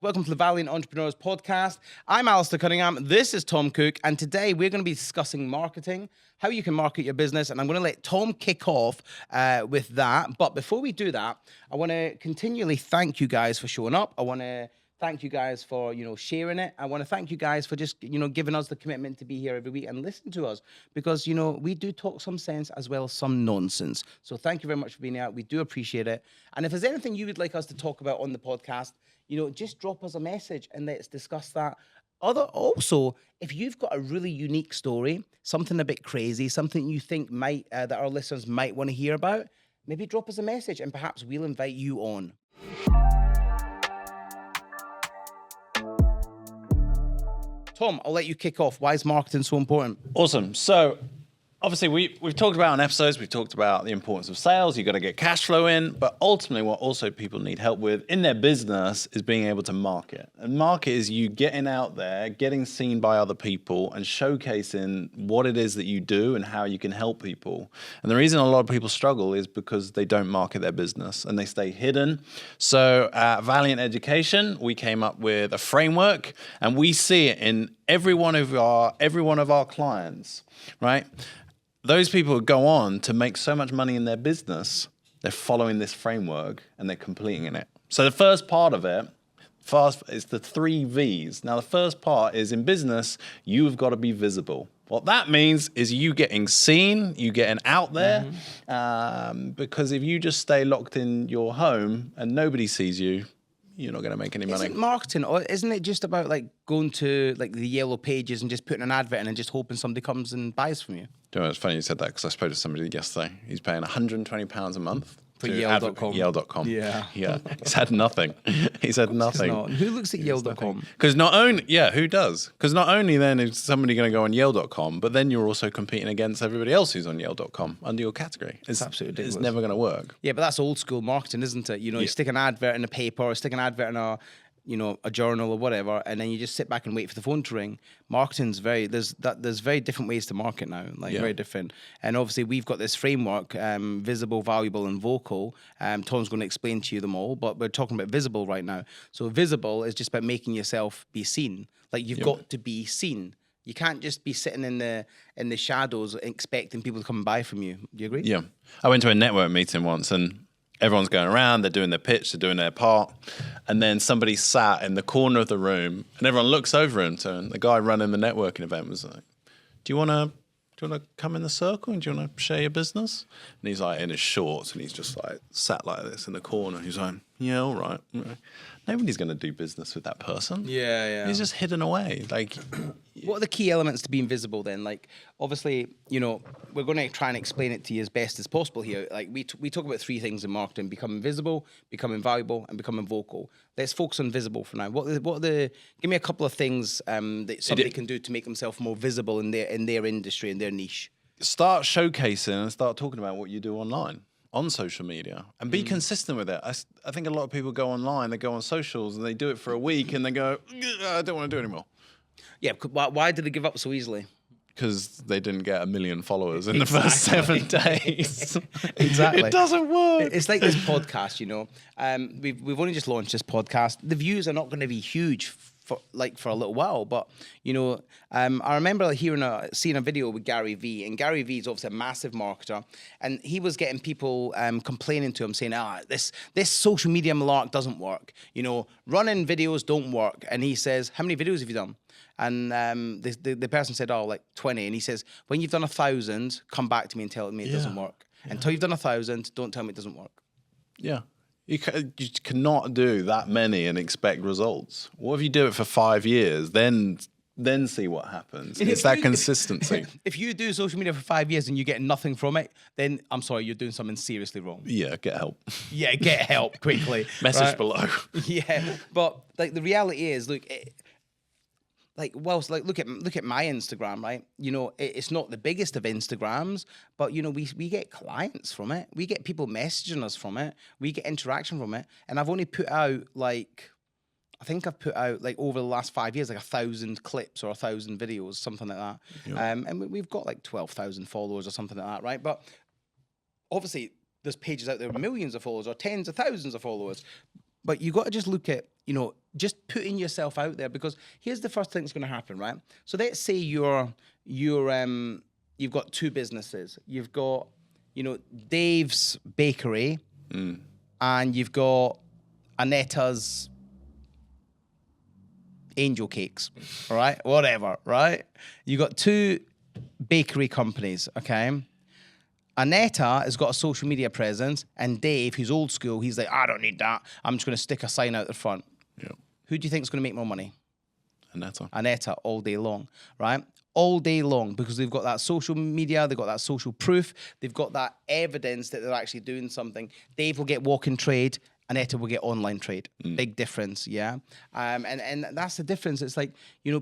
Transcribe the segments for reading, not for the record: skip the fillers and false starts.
Welcome to the Valiant Entrepreneurs Podcast. I'm Alasdair Cunningham. This is Tom Cook. And today we're going to be discussing marketing, how you can market your business. And I'm going to let Tom kick off with that. But before we do that, I want to continually thank you guys for showing up. I want to thank you guys for, sharing it. I want to thank you guys for just, giving us the commitment to be here every week and listen to us because, we do talk some sense as well as some nonsense. So thank you very much for being here. We do appreciate it. And if there's anything you would like us to talk about on the podcast, just drop us a message and let's discuss that. Also, if you've got a really unique story, something a bit crazy, something you think might that our listeners might want to hear about, maybe drop us a message and perhaps we'll invite you on. Tom, I'll let you kick off. Why is marketing so important? Awesome. So obviously we've talked about on episodes, we've talked about the importance of sales. You've got to get cash flow in, but ultimately what also people need help with in their business is being able to market. And market is you getting out there, getting seen by other people and showcasing what it is that you do and how you can help people. And the reason a lot of people struggle is because they don't market their business and they stay hidden. So at Valiant Education, we came up with a framework and we see it in every one of our clients, right? Those people who go on to make so much money in their business, they're following this framework and they're completing in it. So the first part of it, is the 3 V's. Now the first part is in business, you've got to be visible. What that means is you getting seen, you getting out there, because if you just stay locked in your home and nobody sees you, you're not going to make any money. Isn't marketing, or isn't it just about like going to like the yellow pages and just putting an advert in and just hoping somebody comes and buys from you? Do you know, it's funny you said that because I spoke to somebody yesterday. He's paying £120 a month. For Yale.com. Yale.com. Yeah. He's had nothing. He's had nothing. Who looks at Yale.com? Because not only, who does? Because not only then is somebody going to go on Yale.com, but then you're also competing against everybody else who's on Yale.com under your category. It's absolutely ridiculous. It's never going to work. Yeah, but that's old school marketing, isn't it? You stick an advert in a paper or stick an advert in a journal or whatever, and then you just sit back and wait for the phone to ring. Marketing's there's very different ways to market now, very different. And obviously we've got this framework, visible, valuable, and vocal. Tom's going to explain to you them all, but we're talking about visible right now. So visible is just about making yourself be seen. Like you've got to be seen. You can't just be sitting in the shadows expecting people to come and buy from you. Do you agree? Yeah. I went to a network meeting once and everyone's going around, they're doing their pitch, they're doing their part, and then somebody sat in the corner of the room, and everyone looks over him, and the guy running the networking event was like, do you want to come in the circle, and do you want to share your business? And he's like in his shorts, and he's just like sat like this in the corner, he's like, yeah, all right. Nobody's going to do business with that person. Yeah. He's just hidden away. Like, what are the key elements to being visible then? Like, obviously, we're going to try and explain it to you as best as possible here. Like, we talk about 3 things in marketing: becoming visible, becoming valuable, and becoming vocal. Let's focus on visible for now. Give me a couple of things that somebody can do to make themselves more visible in their industry, in their niche. Start showcasing and start talking about what you do online, on social media, and be consistent with it. I think a lot of people go online, they go on socials, and they do it for a week, and they go, I don't want to do it anymore. Yeah, why did they give up so easily? Because they didn't get 1 million followers in the first 7 days. Exactly. It doesn't work. It's like this podcast, we've only just launched this podcast. The views are not going to be huge for a little while, but I remember seeing a video with Gary Vee, and Gary Vee is obviously a massive marketer, and he was getting people complaining to him saying, this social media malark doesn't work. Running videos don't work. And he says, how many videos have you done? And the person said, like 20. And he says, when you've done 1,000, come back to me and tell me it doesn't work. Yeah. Until you've done 1,000, don't tell me it doesn't work. Yeah. You cannot do that many and expect results. What if you do it for 5 years, then see what happens? It's that consistency. If you do social media for 5 years and you get nothing from it, then I'm sorry, you're doing something seriously wrong. Yeah, get help. Yeah, get help quickly. Message below. Yeah, but like the reality is, look, look at my Instagram, right? It's not the biggest of Instagrams, but we get clients from it. We get people messaging us from it. We get interaction from it. And I've only put out over the last 5 years, 1,000 clips or 1,000 videos, something like that. Yeah. And we've got 12,000 followers or something like that, right? But obviously there's pages out there with millions of followers or tens of thousands of followers. But you got to just look at, just putting yourself out there, because here's the first thing that's going to happen, right? So let's say you've got two businesses. You've got, Dave's Bakery, and you've got Anetta's Angel Cakes, all right? Whatever, right? You got two bakery companies, okay? Anetta has got a social media presence, and Dave, who's old school, he's like, I don't need that. I'm just going to stick a sign out the front. Yeah. Who do you think is going to make more money? Anetta all day long, right? All day long, because they've got that social media, they've got that social proof, they've got that evidence that they're actually doing something. Dave will get walk-in trade, Anetta will get online trade. Big difference, yeah? And that's the difference. It's like,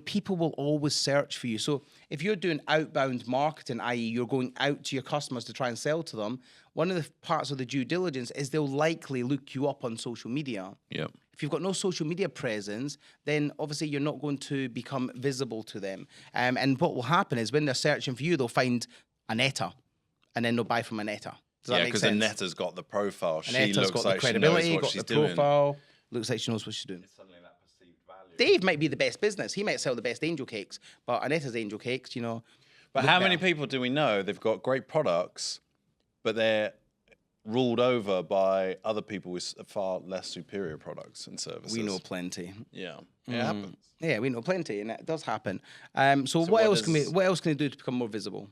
people will always search for you. So if you're doing outbound marketing, i.e. you're going out to your customers to try and sell to them, one of the parts of the due diligence is they'll likely look you up on social media. Yep. If you've got no social media presence, then obviously you're not going to become visible to them. And what will happen is when they're searching for you, they'll find Anetta, and then they'll buy from Anetta. Yeah, because Anetta's got the profile. Anetta's She looks got like the credibility, she knows what got she's the doing. profile. Looks like she knows what she's doing. It's suddenly that perceived value. Dave might be the best business. He might sell the best angel cakes, but Anetta's angel cakes, But how many people do we know they've got great products, but they're ruled over by other people with far less superior products and services? We know plenty. Yeah, it happens. Yeah, we know plenty, and that does happen. So what else can they do to become more visible?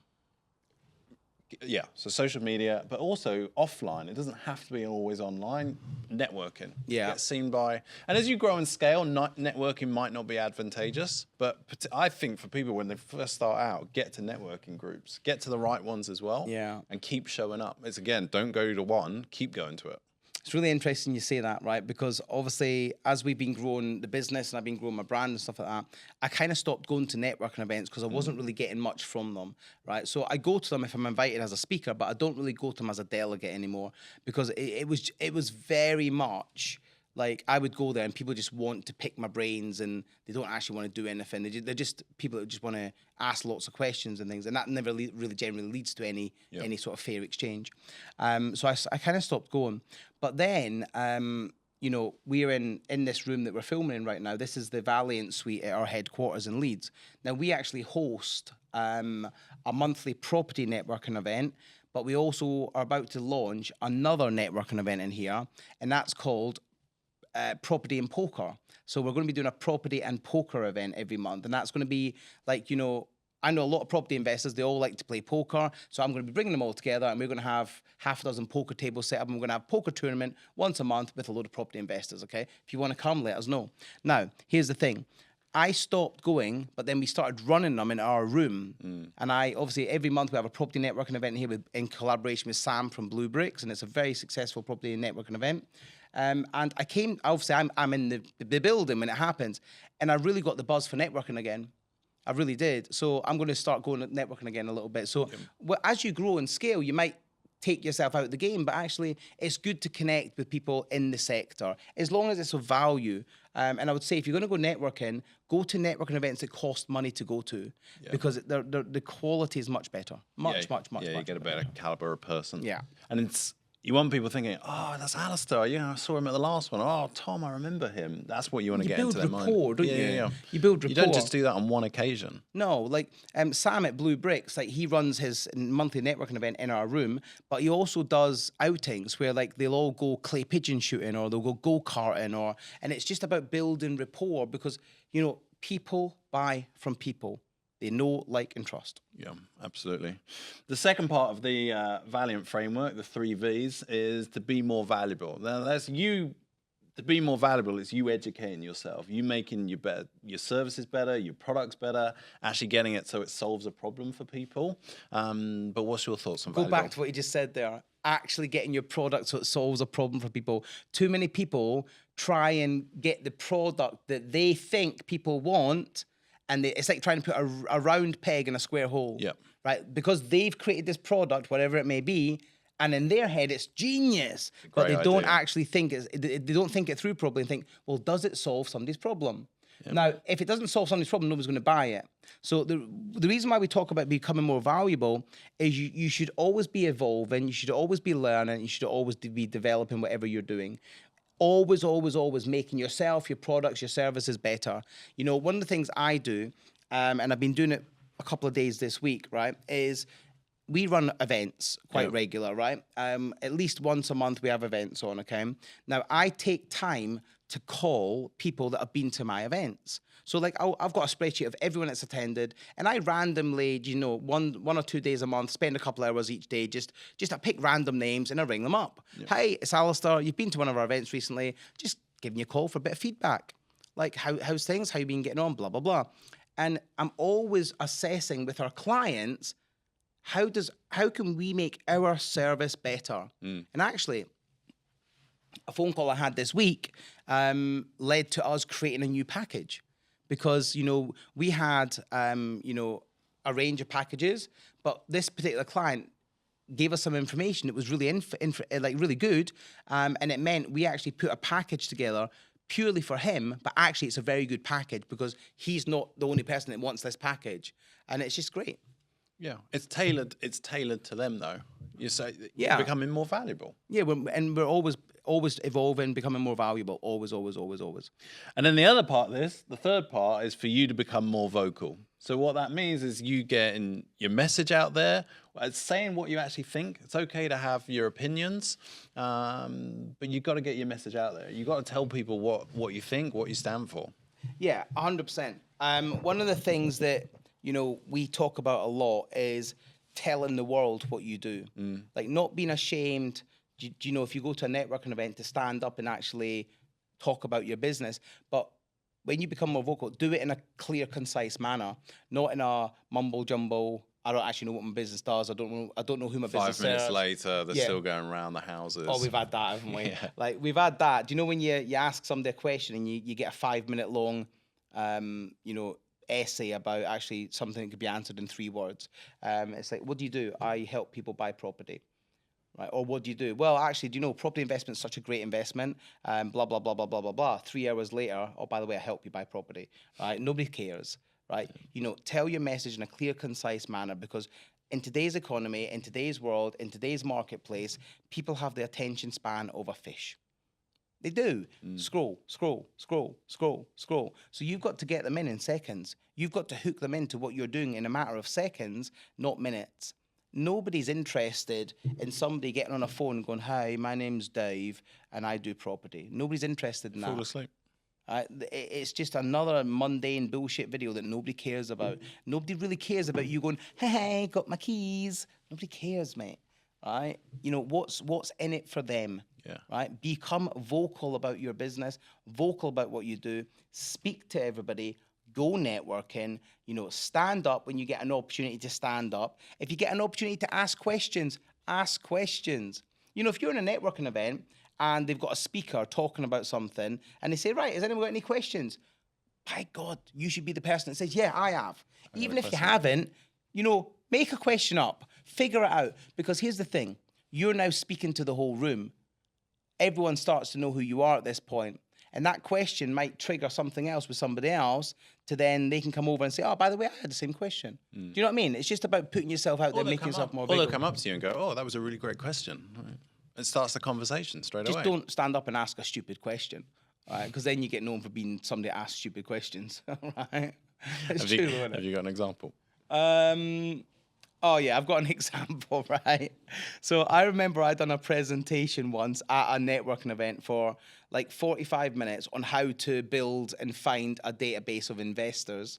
Yeah, so social media, but also offline. It doesn't have to be always online. Networking. Yeah. Get seen by. And as you grow and scale, networking might not be advantageous, but I think for people when they first start out, get to networking groups. Get to the right ones as well. Yeah. And keep showing up. It's again, don't go to one, keep going to it. It's really interesting you say that, right? Because obviously, as we've been growing the business and I've been growing my brand and stuff like that, I kind of stopped going to networking events because I wasn't really getting much from them, right? So I go to them if I'm invited as a speaker, but I don't really go to them as a delegate anymore, because it was very much like I would go there and people just want to pick my brains and they don't actually want to do anything. They're just people that just want to ask lots of questions and things, and that never really generally leads to any sort of fair exchange. So I kind of stopped going. But then, we're in this room that we're filming in right now. This is the Valiant suite at our headquarters in Leeds. Now, we actually host a monthly property networking event, but we also are about to launch another networking event in here, and that's called Property and Poker. So we're going to be doing a property and poker event every month, and that's going to be like, I know a lot of property investors, they all like to play poker, so I'm going to be bringing them all together, and we're going to have half a dozen poker tables set up, and we're going to have a poker tournament once a month with a load of property investors, okay? If you want to come, let us know. Now, here's the thing. I stopped going, but then we started running them in our room. And obviously, every month we have a property networking event here in collaboration with Sam from Blue Bricks, and it's a very successful property networking event. And I'm in the building when it happens, and I really got the buzz for networking again. I really did. So I'm going to start going to networking again a little bit. So as you grow and scale, you might take yourself out of the game, but actually it's good to connect with people in the sector, as long as it's of value. And I would say if you're going to go networking, go to networking events that cost money to go to, because the quality is much better. Much you get a better caliber of person. Yeah. And you want people thinking, oh, that's Alasdair. Yeah, I saw him at the last one. Oh, Tom, I remember him. That's what you want to get into their mind. You build rapport, don't you? Yeah. You build rapport. You don't just do that on one occasion. No, like Sam at Blue Bricks, like he runs his monthly networking event in our room, but he also does outings where like they'll all go clay pigeon shooting or they'll go karting and it's just about building rapport, because people buy from people. They know, like, and trust. Yeah, absolutely. The second part of the Valiant Framework, the 3 Vs, is to be more valuable. Now, that's you. To be more valuable is you educating yourself, you making your services better, your products better, actually getting it so it solves a problem for people. But what's your thoughts on valuable? Go back to what you just said there. Actually getting your product so it solves a problem for people. Too many people try and get the product that they think people want, and it's like trying to put a round peg in a square hole, right? Because they've created this product, whatever it may be, and in their head it's genius, but they don't actually think they don't think it through properly and think, well, does it solve somebody's problem? Now, if it doesn't solve somebody's problem, nobody's going to buy it. So the reason why we talk about becoming more valuable is you should always be evolving, you should always be learning, you should always be developing whatever you're doing. Always, always, always making yourself, your products, your services better. You know, one of the things I do, and I've been doing it a couple of days this week, right, is we run events quite regular, right? At least once a month we have events on, okay? Now, I take time to call people that have been to my events. So like I've got a spreadsheet of everyone that's attended, and I randomly, you know, one or 2 days a month, spend a couple hours each day, just I pick random names and I ring them up. Hey, it's Alasdair. You've been to one of our events recently. Just giving you a call for a bit of feedback. Like how's things? How you been getting on? Blah blah blah. And I'm always assessing with our clients, how can we make our service better? And actually, a phone call I had this week led to us creating a new package, because, you know, we had, you know, a range of packages, but this particular client gave us some information that was really really good, and it meant we actually put a package together purely for him, but actually it's a very good package because he's not the only person that wants this package, and it's just great. Yeah, it's tailored. It's tailored to them, though. You say you're becoming more valuable. Yeah, we're always evolving, becoming more valuable. Always, always, always, always. And then the other part of this, the third part, is for you to become more vocal. So what that means is you getting your message out there, saying what you actually think. It's okay to have your opinions, but you've got to get your message out there. You've got to tell people what you think, what you stand for. Yeah, 100%. One of the things that, you know, we talk about a lot is telling the world what you do. Like, not being ashamed, do you know, if you go to a networking event, to stand up and actually talk about your business. But when you become more vocal, do it in a clear, concise manner, not in a mumble jumble. I don't actually know what my business does. I don't know who my business 5 minutes serves. later, they're still going around the houses. Oh, we've had that, haven't we? Like, we've had that. Do you know when you ask somebody a question and you get a 5-minute long, you know, essay about actually something that could be answered in 3 words? It's like, what do you do? I help people buy property. Right? Or what do you do? Well, actually, do you know, property investment is such a great investment? Blah, blah, blah, blah, blah, blah, blah. 3 hours later, oh, by the way, I help you buy property. Right? Nobody cares. Right? You know, tell your message in a clear, concise manner, because in today's economy, in today's world, in today's marketplace, people have the attention span of a fish. They do. Scroll, scroll, scroll, scroll, scroll. So you've got to get them in seconds. You've got to hook them into what you're doing in a matter of seconds, not minutes. Nobody's interested in somebody getting on a phone going, hi, my name's Dave and I do property. Nobody's interested in that. Fall asleep. It's just another mundane bullshit video that nobody cares about. Nobody really cares about you going, hey, got my keys. Nobody cares, mate. Right? You know, what's in it for them? Yeah. Right? Become vocal about your business, vocal about what you do, speak to everybody, go networking, you know, stand up when you get an opportunity to stand up. If you get an opportunity to ask questions, ask questions. You know, if you're in a networking event and they've got a speaker talking about something and they say, right, has anyone got any questions? By God, you should be the person that says, yeah, I have. Even if you haven't, you know, make a question up, figure it out. Because here's the thing, you're now speaking to the whole room. Everyone starts to know who you are at this point. And that question might trigger something else with somebody else, to then they can come over and say, oh, by the way, I had the same question. Do you know what I mean? It's just about putting yourself out there, making yourself more visible. Or they'll come up to you and go, oh, that was a really great question. Right. It starts the conversation straight away. Just don't stand up and ask a stupid question, right? Because then you get known for being somebody that asks stupid questions, right? It's true, isn't it? Have you got an example? Oh, yeah, I've got an example, right? So I remember I'd done a presentation once at a networking event for like 45 minutes on how to build and find a database of investors,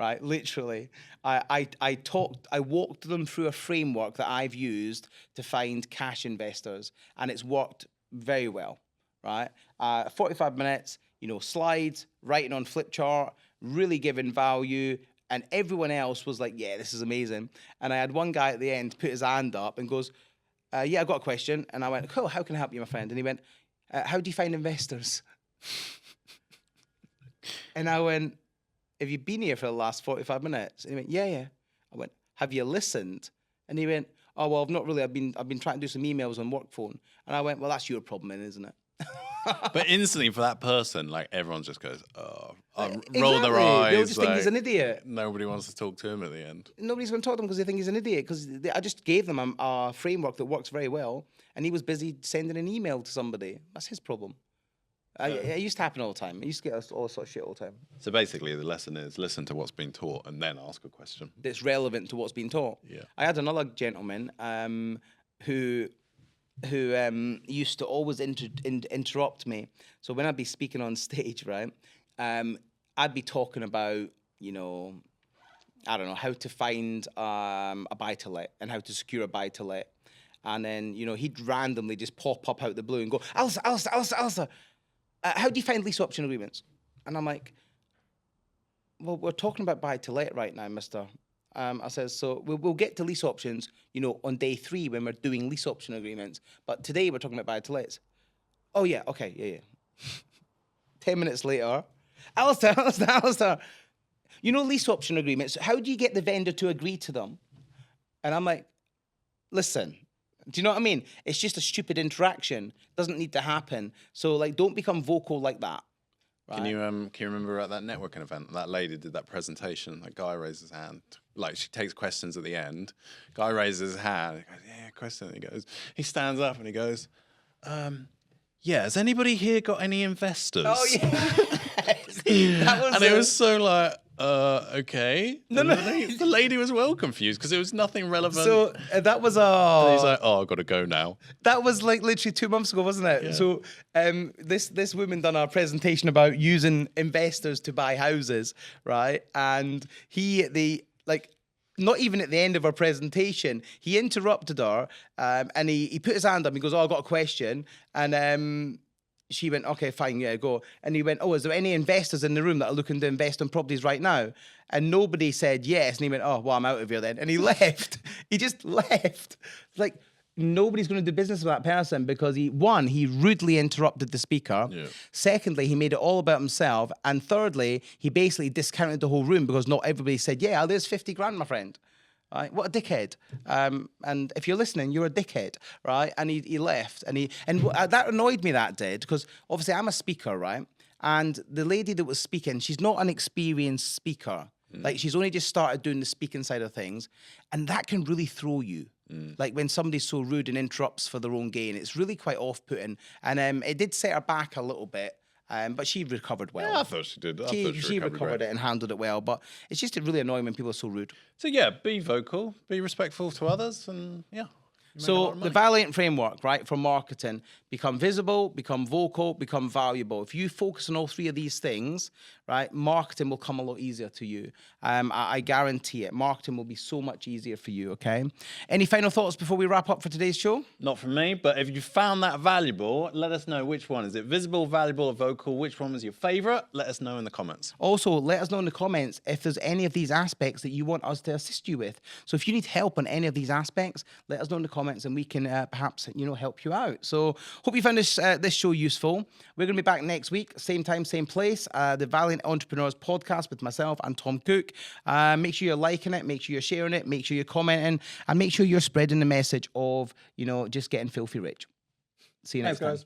right? Literally. I walked them through a framework that I've used to find cash investors, and it's worked very well, right? 45 minutes, you know, slides, writing on flip chart, really giving value. And everyone else was like, yeah, this is amazing. And I had one guy at the end put his hand up and goes, yeah, I've got a question. And I went, cool, how can I help you, my friend? And he went, how do you find investors? And I went, have you been here for the last 45 minutes? And he went, yeah. I went, have you listened? And he went, oh, well, I've not really. I've been trying to do some emails on work phone. And I went, well, that's your problem then, isn't it? But instantly for that person, like, everyone just goes, oh, Exactly. roll their eyes. They'll just think he's an idiot. Nobody wants to talk to him at the end. Nobody's going to talk to him because they think he's an idiot. Because I just gave them a framework that works very well, and he was busy sending an email to somebody. That's his problem. It used to happen all the time. I used to get all sorts of shit all the time. So basically, the lesson is listen to what's being taught and then ask a question. That's relevant to what's being taught. Yeah. I had another gentleman who used to always interrupt me. So when I'd be speaking on stage, right, I'd be talking about, you know, I don't know, how to find a buy-to-let and how to secure a buy-to-let. And then, you know, he'd randomly just pop up out the blue and go, Alasdair, how do you find lease option agreements? And I'm like, well, we're talking about buy-to-let right now, mister. I says, so we'll get to lease options, you know, on day 3 when we're doing lease option agreements. But today we're talking about buy-to-lets. Oh, yeah, okay, yeah. 10 minutes later, Alasdair, you know lease option agreements, how do you get the vendor to agree to them? And I'm like, listen, do you know what I mean? It's just a stupid interaction. Doesn't need to happen. So, like, don't become vocal like that. Right? Can you remember at that networking event, that lady did that presentation, that guy raised his hand. Like, she takes questions at the end. Guy raises his hand. He goes, yeah, question. And he stands up and he goes, yeah, has anybody here got any investors? Oh, yeah. That was it was so like, okay. No. The lady was well confused because it was nothing relevant. So that was And he's like, oh, I've got to go now. That was like literally 2 months ago, wasn't it? Yeah. So this woman done a presentation about using investors to buy houses, right? And not even at the end of her presentation, he interrupted her and he put his hand up. He goes, oh, I've got a question. And she went, okay, fine, yeah, go. And he went, oh, is there any investors in the room that are looking to invest in properties right now? And nobody said yes. And he went, oh, well, I'm out of here then. And he left. He just left. Like, nobody's going to do business with that person because he rudely interrupted the speaker. Yeah. Secondly, he made it all about himself. And thirdly, he basically discounted the whole room because not everybody said, yeah, there's 50 grand, my friend. Right? What a dickhead. And if you're listening, you're a dickhead, right? And he left. And that annoyed me, that did, because obviously I'm a speaker, right? And the lady that was speaking, she's not an experienced speaker. Like, she's only just started doing the speaking side of things. And that can really throw you. Like, when somebody's so rude and interrupts for their own gain, it's really quite off-putting. And it did set her back a little bit. But she recovered well. Yeah, I thought she did. She recovered it and handled it well. But it's just really annoying when people are so rude. So yeah, be vocal, be respectful to others, and yeah. So the Valiant Framework, right, for marketing: become visible, become vocal, become valuable. If you focus on all 3 of these things, right, marketing will come a lot easier to you. I guarantee it. Marketing will be so much easier for you, okay? Any final thoughts before we wrap up for today's show? Not from me, but if you found that valuable, let us know which one. Is it visible, valuable, or vocal? Which one was your favorite? Let us know in the comments. Also, let us know in the comments if there's any of these aspects that you want us to assist you with. So if you need help on any of these aspects, let us know in the comments and we can perhaps, you know, help you out. So hope you found this show useful. We're going to be back next week, same time, same place. The Valiant Entrepreneurs podcast with myself and Tom Cook. Make sure you're liking it, make sure you're sharing it, make sure you're commenting, and make sure you're spreading the message of, you know, just getting filthy rich. See you next time. Guys.